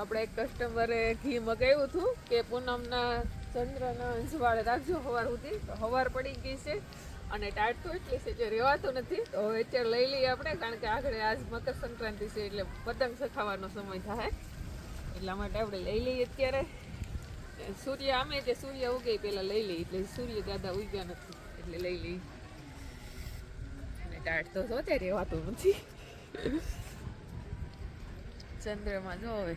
આપણે એક કસ્ટમરે ઘી મગાવ્યું હતું કે પૂનમના ચંદ્રના અંશવાળે રાખજો સવાર સુધી. તો સવાર પડી ગઈ છે અને ટાટ તો એટલી છે જે રહેવાતું નથી. તો અત્યારે લઈ લઈએ આપણે, કારણ કે આગળ આજ મકર સંક્રાંતિ છે એટલે પતંગ ચખાવવાનો સમય થાય, એટલા માટે આપણે લઈ લઈએ અત્યારે. સૂર્ય આમે તે સૂર્ય ઉગે પેલા લઈ લઈએ, એટલે સૂર્ય દાદા ઉગ્યા નથી એટલે લઈ લઈએ. અને ટાટ તો જો તે રહેવાતું નથી. ચંદ્રમાં જો હવે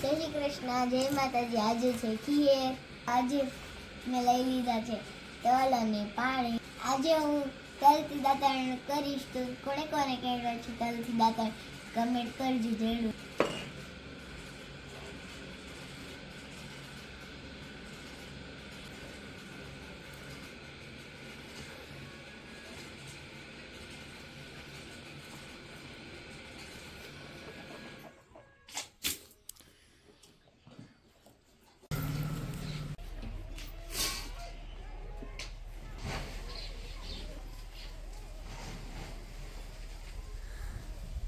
જય શ્રી કૃષ્ણ, જય માતાજી. આજે છે ખીર. આજે મેં લઈ લીધા છે તલ અને પાણી. આજે હું તલથી દાંતણ કરીશ, તો કોને કોને કહેવા છે તલથી દાંતણ કમેન્ટ કરજો જરૂર.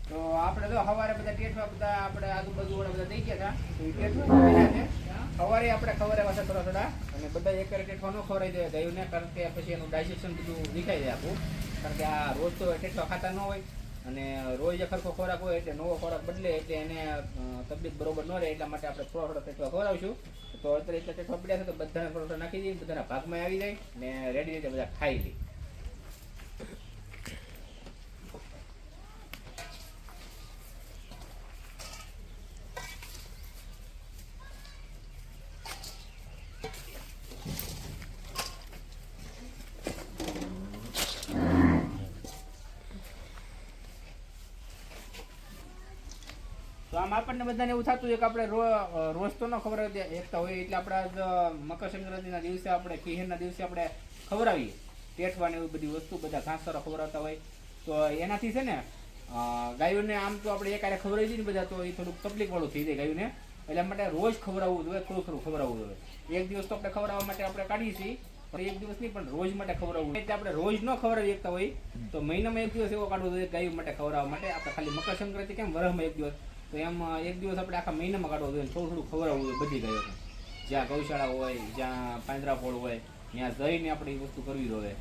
તો આપણે તો સવારે બધા ટેઠવા બધા આપણે આજુબાજુ વાળા બધા થઈ ગયા હતા. તો એ ટેઠવા છે સવારે આપણે ખવડાવ્યા છે થોડા થોડા, અને બધા એક ટેઠવા ન ખવડાવી દે ગાયોને, કારણ કે પછી એનું ડાયજેશન બધું વિખાઈ જાય આપણું. કારણ કે આ રોજ તો ટેઠવા ખાતા ન હોય, અને રોજ એક સરખો ખોરાક હોય એટલે નવો ખોરાક બદલે એટલે એને તબિયત બરોબર ન રહે, એટલા માટે આપણે થોડા થોડા ટેઠવા ખવડાવીશું. તો અત્યારે એટલે ટેઠવા પડ્યા છે તો બધાને થોડા થોડા નાખી દઈએ, બધાના ભાગમાં આવી જાય ને રેડી રીતે બધા ખાઈ લઈએ. તો આમ આપણને બધાને એવું થતું હોય કે આપણે રોજ તો ન ખવડાવી એકતા હોય, એટલે આપણે આજ મકર સંક્રાંતિના દિવસે આપણે ખીરના દિવસે આપણે ખવડાવીએ ટેઠવાની એવી બધી વસ્તુ, બધા ઘાસચારો ખવડાવતા હોય. તો એનાથી છે ને ગાયોને આમ તો આપણે એકારે ખવડાવી દઈએ ને બધા, તો એ થોડુંક તકલીફ વાળું થઈ જાય ગાયોને. એટલા માટે રોજ ખવડાવવું જોઈએ, થોડું થોડું ખવડાવવું જોઈએ. એક દિવસ તો આપણે ખવડાવવા માટે આપણે કાઢીએ છીએ, પણ એક દિવસ નહીં, પણ રોજ માટે ખવડાવવું. એટલે આપણે રોજ ન ખવડાવી એકતા હોય તો મહિનામાં એક દિવસ એવો કાઢવો જોઈએ ગાયો માટે ખવડાવવા માટે. આપણે ખાલી મકર સંક્રાંતિ કેમ વરસમાં એક દિવસ, તો એમ એક દિવસ આપણે આખા મહિનામાં કાઢવો જોઈએ. થોડું થોડું ખવડાવવું જોઈએ બધી ગાયોને. જ્યાં ગૌશાળા હોય, જ્યાં પાંજરાપોળ હોય, ત્યાં જઈને આપણે એ વસ્તુ કરવી જોઈએ.